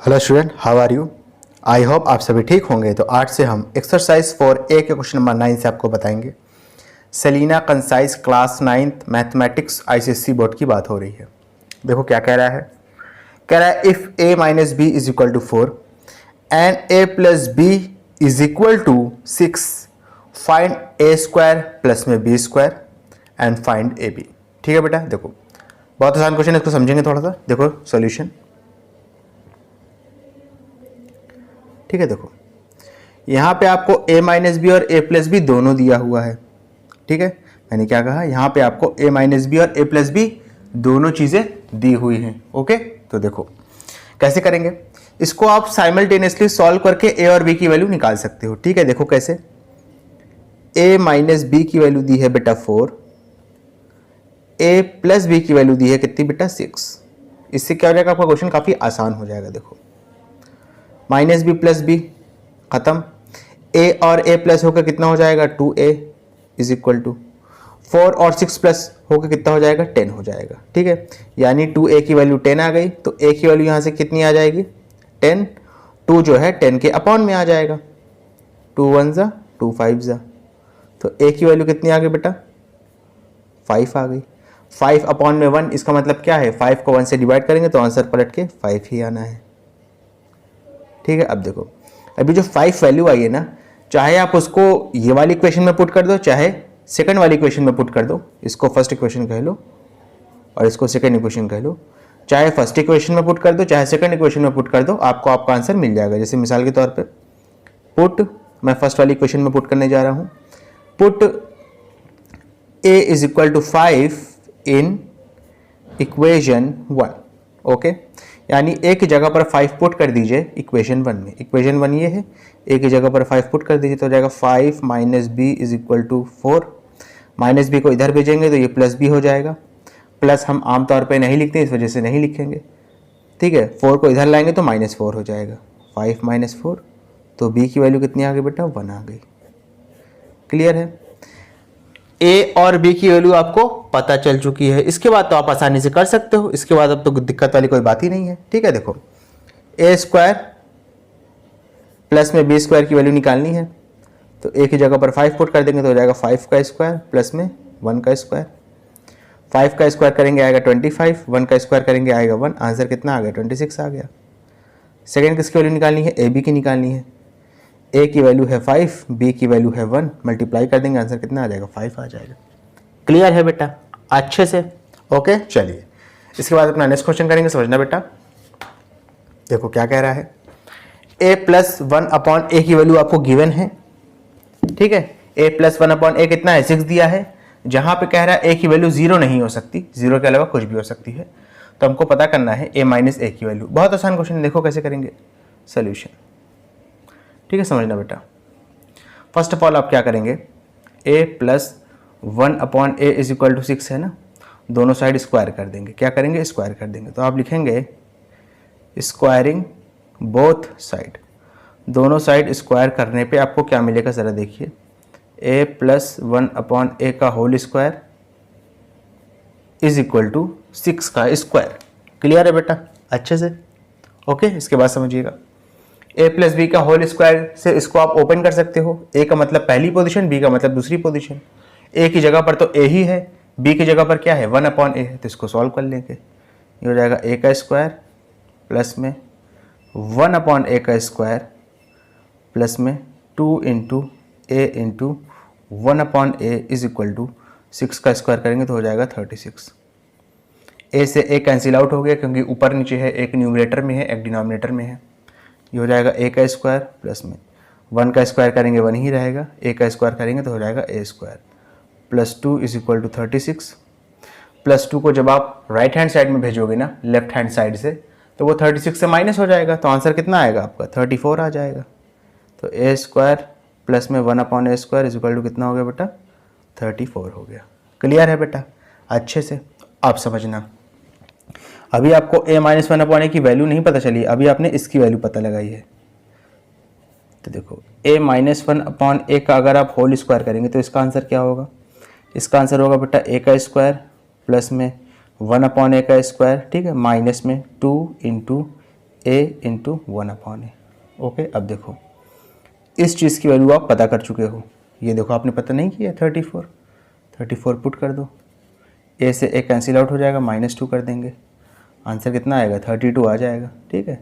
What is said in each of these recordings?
Hello student, how are you? I hope आप सभी ठीक होंगे। तो आज से हम एक्सरसाइज 4A के क्वेश्चन नंबर 9 से आपको बताएंगे। Selina concise class 9th mathematics ICSE board की बात हो रही है। देखो क्या कह रहा है। कह रहा है if a minus B is equal to 4 and a plus B is equal to 6 find a square plus में b square and find ab। ठीक है बेटा, देखो बहुत आसान क्वेश्चन है, इसको समझेंगे थोड़ा सा। देखो सॉल्यूशन, ठीक है। देखो यहाँ पे आपको a माइनस बी और a प्लस बी दोनों दिया हुआ है। ठीक है, मैंने क्या कहा, यहाँ पे आपको a माइनस बी और a प्लस बी दोनों चीज़ें दी हुई हैं। ओके, तो देखो कैसे करेंगे इसको। आप साइमल्टेनियसली सॉल्व करके a और b की वैल्यू निकाल सकते हो। ठीक है, देखो कैसे। a माइनस बी की वैल्यू दी है बेटा 4, a प्लस बी की वैल्यू दी है कितनी बेटा 6। इससे क्या हो जाएगा, आपका क्वेश्चन काफ़ी आसान हो जाएगा। देखो माइनस बी प्लस बी खत्म, a और a प्लस होकर कितना हो जाएगा 2a इज इक्वल टू 4 और 6 प्लस होकर कितना हो जाएगा 10 हो जाएगा। ठीक है, यानी 2a की वैल्यू 10 आ गई, तो a की वैल्यू यहाँ से कितनी आ जाएगी 10। 2 जो है 10 के अपॉन में आ जाएगा, 2 1 जा 2 5 जा, तो a की वैल्यू कितनी आ गई बेटा 5 आ गई। 5 अपॉन में 1, इसका मतलब क्या है 5 को 1 से डिवाइड करेंगे तो आंसर पलट के 5 ही आना है। ठीक है, अब देखो अभी जो 5 वैल्यू आई है ना, चाहे आप उसको ये वाली इक्वेशन में पुट कर दो, चाहे सेकंड वाली इक्वेशन में पुट कर दो। इसको फर्स्ट इक्वेशन कह लो और इसको सेकंड इक्वेशन कह लो। चाहे फर्स्ट इक्वेशन में पुट कर दो, चाहे सेकंड इक्वेशन में पुट कर दो, आपको आपका आंसर मिल जाएगा। जैसे मिसाल के तौर पे पुट, मैं फर्स्ट वाली इक्वेशन में पुट करने जा रहा हूँ। Put a is equal to 5 in equation 1। Okay, यानी a की जगह पर 5 पुट कर दीजिए इक्वेशन 1 में। इक्वेशन 1 ये है, a की जगह पर 5 पुट कर दीजिए तो हो जाएगा 5 minus B is equal to 4। Minus B को इधर भेजेंगे तो ये प्लस बी हो जाएगा। प्लस हम आमतौर पे नहीं लिखते, इस वजह से नहीं लिखेंगे। ठीक है, 4 को इधर लाएंगे तो -4 हो जाएगा। 5 माइनस 4, तो b की वैल्यू कितनी आ गई बेटा 1 आ गई। क्लियर है, a और b की वैल्यू आपको पता चल चुकी है। इसके बाद तो आप आसानी से कर सकते हो, इसके बाद अब तो दिक्कत वाली कोई बात ही नहीं है। ठीक है, देखो a स्क्वायर प्लस में b स्क्वायर की वैल्यू निकालनी है, तो a की जगह पर 5 पुट कर देंगे तो हो जाएगा 5 का स्क्वायर प्लस में 1 का स्क्वायर। 5 का स्क्वायर करेंगे आएगा 25, 1 का स्क्वायर करेंगे आएगा 1। आंसर कितना आ गया 26 आ गया। सेकेंड किसकी वैल्यू निकालनी है, a b की निकालनी है। a की वैल्यू है 5, b की वैल्यू है 1, मल्टीप्लाई कर देंगे आंसर कितना आ जाएगा 5 आ जाएगा। क्लियर है बेटा अच्छे से? ओके, चलिए इसके बाद अपना नेक्स्ट क्वेश्चन करेंगे। समझना बेटा, देखो क्या कह रहा है। a प्लस 1 अपॉन a की वैल्यू आपको गिवन है। ठीक है, a प्लस 1 अपॉन a कितना है 6 दिया है। जहां पे कह रहा है a की वैल्यू 0 नहीं हो सकती, 0 के अलावा कुछ भी हो सकती है, तो हमको पता करना है a माइनस a की वैल्यू। बहुत आसान क्वेश्चन, देखो कैसे करेंगे सोल्यूशन। ठीक है, समझना बेटा। फर्स्ट ऑफ ऑल आप क्या करेंगे, a plus 1 upon a is equal to 6 है ना, दोनों साइड स्क्वायर कर देंगे। क्या करेंगे, स्क्वायर कर देंगे। तो आप लिखेंगे स्क्वायरिंग बोथ साइड। दोनों साइड स्क्वायर करने पे आपको क्या मिलेगा ज़रा देखिए, a प्लस 1 अपॉन a का whole square is equal to 6 का स्क्वायर। क्लियर है बेटा अच्छे से? ओके, इसके बाद समझिएगा a प्लस बी का होल स्क्वायर से इसको आप ओपन कर सकते हो। a का मतलब पहली पोजीशन, b का मतलब दूसरी पोजीशन। a की जगह पर तो a ही है, b की जगह पर क्या है 1 अपॉन a है, तो इसको सॉल्व कर लेंगे। ये हो जाएगा a का स्क्वायर प्लस में 1 अपॉन a का स्क्वायर प्लस में 2 into a into 1 upon a is equal to 6 का स्क्वायर करेंगे तो हो जाएगा 36। a से a कैंसिल आउट हो गया क्योंकि ऊपर नीचे है, एक न्यूमरेटर में है एक डिनोमिनेटर में है। ये हो जाएगा a का स्क्वायर प्लस में 1 का स्क्वायर करेंगे 1 ही रहेगा, a का स्क्वायर करेंगे तो हो जाएगा a square plus 2 is equal to 36। Plus 2 को जब आप राइट हैंड साइड में भेजोगे ना, लेफ्ट हैंड साइड से, तो वो 36 से माइनस हो जाएगा, तो आंसर कितना आएगा आपका 34 आ जाएगा। तो a स्क्वायर प्लस में 1 upon a square is equal to कितना हो गया बेटा 34 हो गया। क्लियर है बेटा अच्छे से? आप समझना, अभी आपको a माइनस 1 अपॉन a की वैल्यू नहीं पता चली, अभी आपने इसकी वैल्यू पता लगाई है। तो देखो a माइनस 1 अपॉन a का अगर आप होल स्क्वायर करेंगे तो इसका आंसर क्या होगा, इसका आंसर होगा बेटा a का स्क्वायर प्लस में 1 अपॉन a का स्क्वायर, ठीक है, माइनस में 2 into a into 1/a। Okay, अब देखो इस चीज़ की वैल्यू आप पता कर चुके हो, ये देखो आपने पता नहीं किया 34 पुट कर दो, a से a कैंसिल आउट हो जाएगा, -2 कर देंगे, आंसर कितना आएगा 32 आ जाएगा। ठीक है,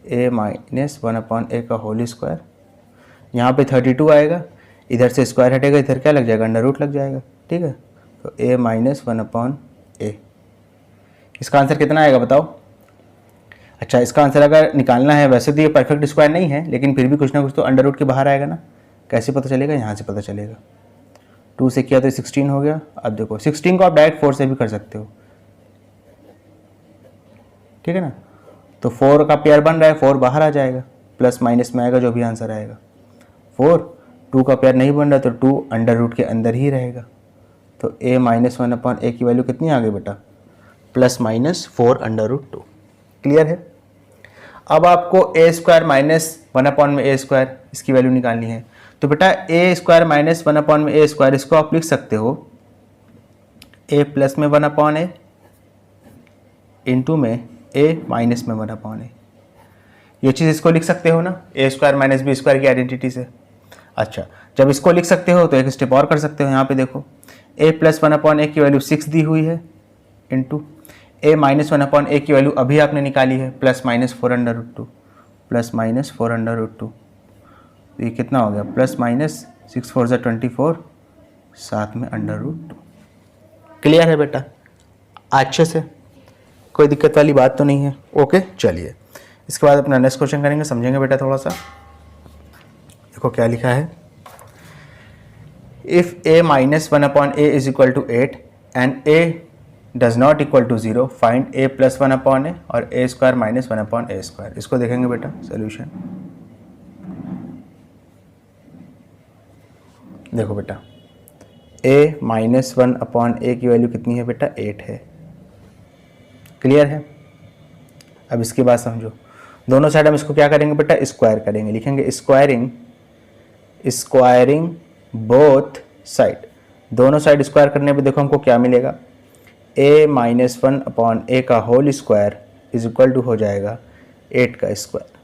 a माइनस 1/a का होल स्क्वायर, यहाँ पे 32 आएगा, इधर से स्क्वायर हटेगा, इधर क्या लग जाएगा अंडर रूट लग जाएगा। ठीक है, तो a माइनस 1/a, इसका आंसर कितना आएगा बताओ। अच्छा, इसका आंसर अगर निकालना है, वैसे तो ये परफेक्ट स्क्वायर नहीं है, लेकिन फिर भी कुछ ना कुछ तो अंडर रूट के बाहर आएगा ना। कैसे पता चलेगा, यहाँ से पता चलेगा, 2 से किया तो 16 हो गया। अब देखो 16 को आप डायरेक्ट 4 से भी कर सकते हो, ठीक है ना। तो 4 का पेयर बन रहा है, 4 बाहर आ जाएगा, प्लस माइनस में आएगा जो भी आंसर आएगा। 4, 2 का पेयर नहीं बन रहा तो 2 अंडर रूट के अंदर ही रहेगा। तो a माइनस 1/a की वैल्यू कितनी आ गई बेटा, +-4 अंडर रूट 2। क्लियर है। अब आपको a स्क्वायर माइनस 1/a², इसकी वैल्यू निकालनी है। तो बेटा a स्क्वायर माइनस 1/a², इसको आप लिख सकते हो a प्लस में 1/a इंटू में a माइनस में 1/a। ये चीज़ इसको लिख सकते हो ना, a square minus b square की आइडेंटिटी से। अच्छा, जब इसको लिख सकते हो तो एक स्टेप और कर सकते हो। यहाँ पे देखो a प्लस 1/a की वैल्यू 6 दी हुई है, इंटू a माइनस 1/a की वैल्यू अभी आपने निकाली है, +-4 अंडर रूट 2, +-4 अंडर रूट 2। तो ये कितना हो गया, +-6 4 24, साथ में अंडर रूट 2। क्लियर है बेटा, अच्छे से, कोई दिक्कत वाली बात तो नहीं है। ओके, चलिए इसके बाद अपना नेक्स्ट क्वेश्चन करेंगे, समझेंगे बेटा थोड़ा सा। देखो क्या लिखा है, if a minus 1/a is equal to 8 and a does not equal to 0, find a plus 1/a और a स्क्वायर माइनस 1/a²। इसको देखेंगे बेटा सोल्यूशन। देखो बेटा a माइनस 1/a की वैल्यू कितनी है बेटा, 8 है। क्लियर है। अब इसके बाद समझो, दोनों साइड हम इसको क्या करेंगे बेटा, स्क्वायर करेंगे, लिखेंगे स्क्वायरिंग बोथ साइड। दोनों साइड स्क्वायर करने पे देखो हमको क्या मिलेगा, a माइनस 1/a का whole square is equal to हो जाएगा 8 का स्क्वायर।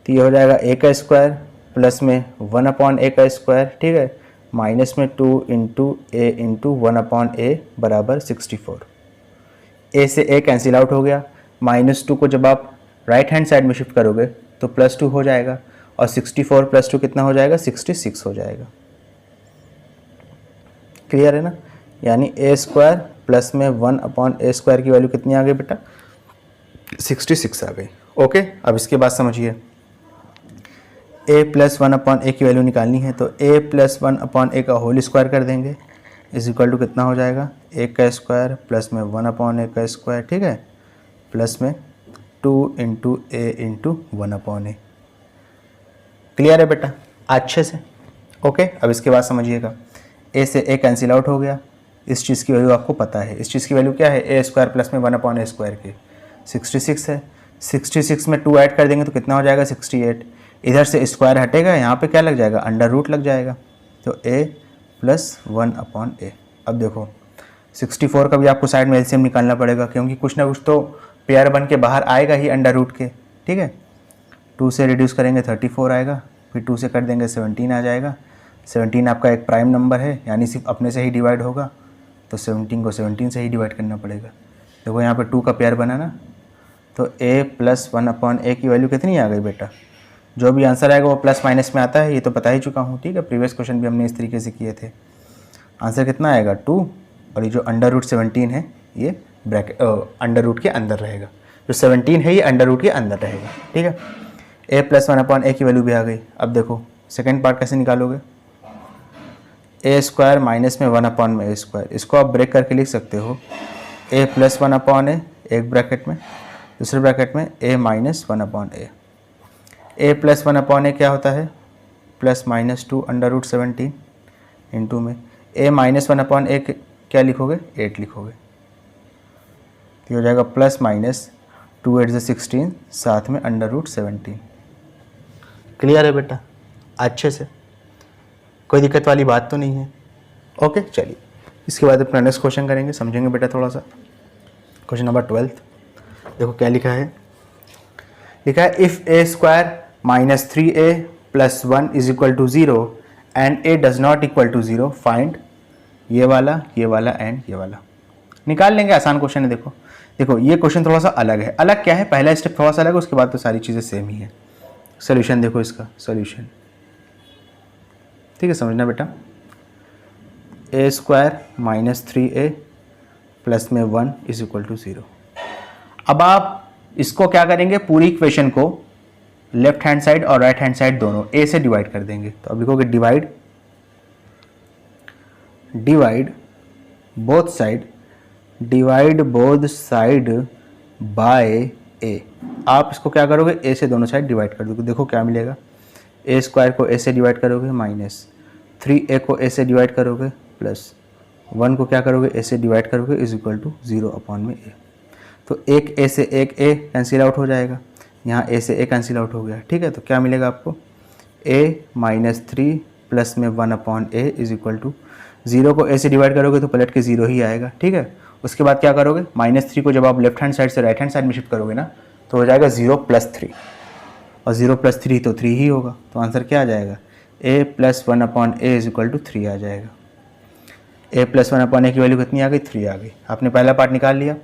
तो ये हो जाएगा a का स्क्वायर प्लस में 1/a का स्क्वायर, ठीक है, माइनस में 2 इंटू a इंटू 1/a बराबर 64। a से a कैंसिल आउट हो गया, -2 को जब आप राइट हैंड साइड में शिफ्ट करोगे तो +2 हो जाएगा, और 64 + 2 कितना हो जाएगा, 66 हो जाएगा। क्लियर है ना। यानी a स्क्वायर प्लस में 1/a² की वैल्यू कितनी आ गई बेटा, 66 आ गई। ओके, अब इसके बाद समझिए, a प्लस 1/a की वैल्यू निकालनी है, तो a प्लस 1/a का होल स्क्वायर कर देंगे, इज इक्वल टू कितना हो जाएगा, a का स्क्वायर प्लस में 1/a का स्क्वायर, ठीक है, प्लस में 2 into a into 1/a। Clear है बेटा, अच्छे से। ओके, अब इसके बाद समझिएगा, a से a कैंसिल आउट हो गया, इस चीज़ की वैल्यू आपको पता है, इस चीज़ की वैल्यू क्या है, a स्क्वायर प्लस में 1/a² की 66 है। 66 में 2 ऐड कर देंगे तो कितना हो जाएगा, 68। इधर से स्क्वायर हटेगा, यहाँ पे क्या लग जाएगा, अंडर रूट लग जाएगा, तो a प्लस 1/a। अब देखो 64 का भी आपको साइड में एलसीएम निकालना पड़ेगा, क्योंकि कुछ ना कुछ तो पेयर बन के बाहर आएगा ही अंडर रूट के, ठीक है। 2 से रिड्यूस करेंगे 34 आएगा, फिर 2 से कट देंगे 17 आ जाएगा। 17 आपका एक प्राइम नंबर है, यानी सिर्फ अपने से ही डिवाइड होगा, तो 17 को 17 से ही डिवाइड करना पड़ेगा। देखो यहाँ पे 2 का पेयर बना ना, तो a प्लस 1/a की वैल्यू कितनी आ गई बेटा, जो भी आंसर आएगा वो प्लस माइनस में आता है, ये तो बता ही चुका हूँ, ठीक है। प्रीवियस क्वेश्चन भी हमने इस तरीके से किए थे। आंसर कितना आएगा 2, और ये जो अंडर रूट 17 है ये ब्रैकेट अंडर रूट के अंदर रहेगा, जो 17 है ये अंडर रूट के अंदर रहेगा, ठीक है। a प्लस 1/a की वैल्यू भी आ गई। अब देखो सेकेंड पार्ट कैसे निकालोगे, a स्क्वायर माइनस में 1/a², इसको आप ब्रेक करके लिख सकते हो, a प्लस 1/a एक ब्रैकेट में, दूसरे ब्रैकेट में a minus 1/a। a plus 1/a क्या होता है, +-2 अंडर रूट 17 इंटू में a माइनस 1/a क्या लिखोगे, 8 लिखोगे, तो हो जाएगा +-2 8 16, साथ में अंडर रूट 17। क्लियर है बेटा, अच्छे से, कोई दिक्कत वाली बात तो नहीं है। ओके, चलिए इसके बाद अपना नेक्स्ट क्वेश्चन करेंगे, समझेंगे बेटा थोड़ा सा। क्वेश्चन नंबर 12, देखो क्या लिखा है, लिखा है if A square minus 3a plus 1 is equal to 0 and a does not equal to 0 find ये वाला एंड ये वाला। निकाल लेंगे, आसान क्वेश्चन है। देखो देखो ये क्वेश्चन थोड़ा सा अलग है। अलग क्या है, पहला स्टेप थोड़ा सा अलग है, उसके बाद तो सारी चीज़ें सेम ही है। सोल्यूशन देखो, इसका सोल्यूशन ठीक है, समझना बेटा। ए स्क्वायर माइनस 3a प्लस में 1 इज इक्वल टू 0। अब आप इसको क्या करेंगे, पूरी इक्वेशन को लेफ्ट हैंड साइड और राइट हैंड साइड दोनों a से डिवाइड कर देंगे। तो अब लिखोगे divide both side by a। आप इसको क्या करोगे, a से दोनों साइड डिवाइड कर दोगे। देखो क्या मिलेगा, a स्क्वायर को a से डिवाइड करोगे माइनस 3a को a से डिवाइड करोगे प्लस 1 को क्या करोगे, a से डिवाइड करोगे इज इक्वल टू 0 अपॉन में a। तो एक a से एक a कैंसिल आउट हो जाएगा, यहाँ a से a कैंसिल आउट हो गया। ठीक है, तो क्या मिलेगा आपको, a माइनस 3 प्लस में 1 upon a is equal to 0 को a से डिवाइड करोगे तो पलट के 0 ही आएगा। ठीक है, उसके बाद क्या करोगे, -3 को जब आप लेफ्ट हैंड साइड से राइट हैंड साइड में शिफ्ट करोगे ना तो हो जाएगा 0 + 3, और 0 + 3 तो 3 ही होगा। तो आंसर क्या आ जाएगा, a + 1 upon a is equal to 3 आ जाएगा। a + 1 अपॉन a की वैल्यू कितनी आ गई, 3 आ गई। आपने पहला पार्ट निकाल लिया,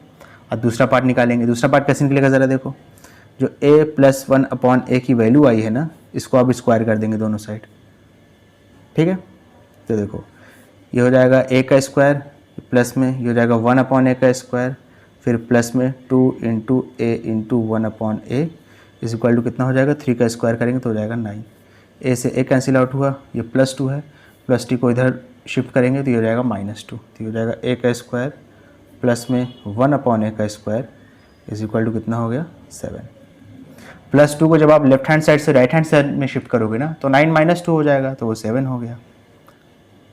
अब दूसरा पार्ट निकालेंगे। दूसरा पार्ट कैसे निकलेगा ज़रा देखो, जो a + 1 अपॉन a की वैल्यू आई है ना, इसको आप स्क्वायर कर देंगे दोनों साइड। ठीक है, तो देखो ये हो जाएगा a का स्क्वायर प्लस में ये हो जाएगा 1 अपॉन a का स्क्वायर, फिर प्लस में 2 × a × 1 upon a is equal to कितना हो जाएगा, 3 का स्क्वायर करेंगे तो हो जाएगा 9। a से a कैंसिल आउट हुआ, ये +2 है, +t को इधर शिफ्ट करेंगे तो ये हो जाएगा -2। तो ये हो जाएगा a का स्क्वायर प्लस में 1 अपॉन a का स्क्वायर इज इक्वल टू कितना हो गया, 7। +2 को जब आप लेफ्ट हैंड साइड से राइट हैंड साइड में शिफ्ट करोगे ना तो 9 - 2 हो जाएगा, तो वो 7 हो गया।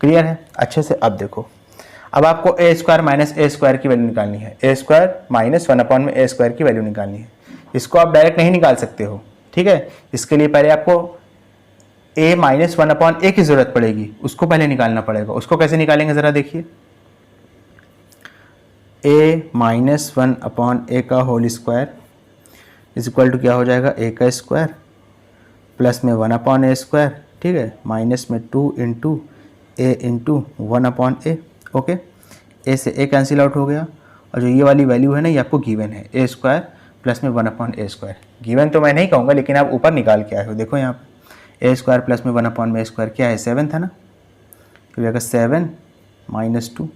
क्लियर है अच्छे से। अब देखो, अब आपको a square minus a square की वैल्यू निकालनी है, a स्क्वायर माइनस 1 अपॉन में a स्क्वायर की वैल्यू निकालनी है। इसको आप डायरेक्ट नहीं निकाल सकते हो। ठीक है, इसके लिए पहले आपको a - 1 अपॉन a की जरूरत पड़ेगी, उसको पहले निकालना पड़ेगा। उसको कैसे निकालेंगे ज़रा देखिए, a - 1 अपॉन a का whole square is equal to क्या हो जाएगा, a का स्क्वायर प्लस में 1 अपॉन a स्क्वायर, ठीक है, माइनस में 2 × a × 1 upon a। Okay, a से a कैंसिल आउट हो गया, और जो ये वाली वैल्यू है ना ये आपको गिवन है, a स्क्वायर प्लस में 1 अपॉन a स्क्वायर। गिवन तो मैं नहीं कहूँगा, लेकिन आप ऊपर निकाल के आए हो। देखो यहाँ पे a स्क्वायर प्लस में 1 अपॉन में a स्क्वायर क्या है, 7 था ना, तो जाएगा 7 - 2,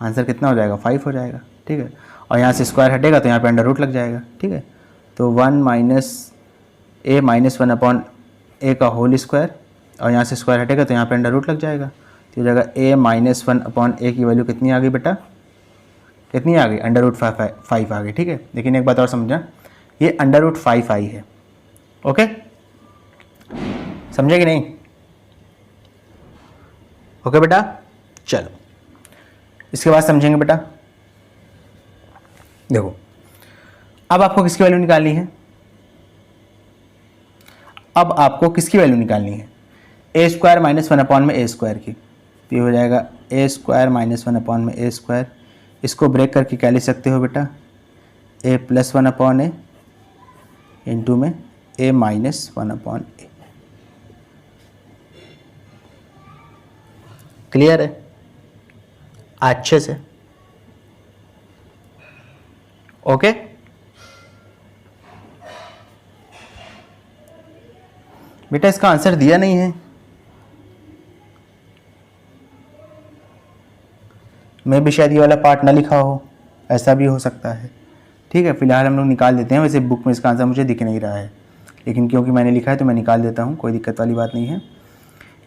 आंसर कितना हो जाएगा, 5 हो जाएगा। ठीक है, और यहाँ से स्क्वायर हटेगा तो यहाँ पे अंडर रूट लग जाएगा। ठीक है, तो 1 - a - 1 अपॉन a का होल स्क्वायर, और यहाँ से स्क्वायर हटेगा तो यहाँ पे अंडर रूट लग जाएगा, तो हो जाएगा a - 1 अपॉन a की वैल्यू कितनी आ गई बेटा, कितनी आ गई, √5 आ गई। ठीक है, लेकिन एक बात और समझना, ये √5 आई है। ओके, समझे कि नहीं? ओके बेटा, चलो इसके बाद समझेंगे बेटा। देखो अब आपको किसकी वैल्यू निकालनी है, अब आपको किसकी वैल्यू निकालनी है, a स्क्वायर माइनस 1 अपॉन में a स्क्वायर की। तो ये हो जाएगा a स्क्वायर माइनस 1 अपॉन में a स्क्वायर। इसको ब्रेक करके क्या लिख सकते हो बेटा, a + 1 अपॉन a इंटू में a - 1 अपॉन a। क्लियर है अच्छे से? ओके, बेटा इसका आंसर दिया नहीं है, मैं भी शायद ये वाला पार्ट ना लिखा हो, ऐसा भी हो सकता है। ठीक है, फिलहाल हम लोग निकाल देते हैं। वैसे बुक में इसका आंसर मुझे दिख नहीं रहा है, लेकिन क्योंकि मैंने लिखा है तो मैं निकाल देता हूँ, कोई दिक्कत वाली बात नहीं है।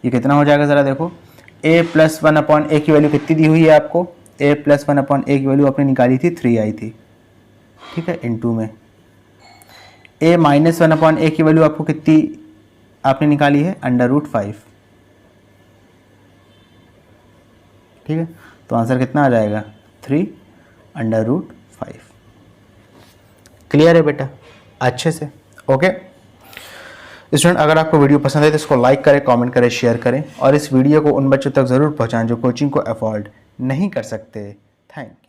ये कितना हो जाएगा ज़रा देखो, a + 1 अपॉन a की वैल्यू कितनी दी हुई है आपको, a + 1 अपॉन a की वैल्यू आपने निकाली थी 3 आई थी। ठीक है, इंटू में a - 1 अपॉन a की वैल्यू आपको कितनी आपने निकाली है, √5। ठीक है, तो आंसर कितना आ जाएगा, 3 √5। क्लियर है बेटा अच्छे से? ओके स्टूडेंट, अगर आपको वीडियो पसंद है तो इसको लाइक करें, कमेंट करें, शेयर करें, और इस वीडियो को उन बच्चों तक ज़रूर पहुंचाएं जो कोचिंग को अफोर्ड नहीं कर सकते। Thank you.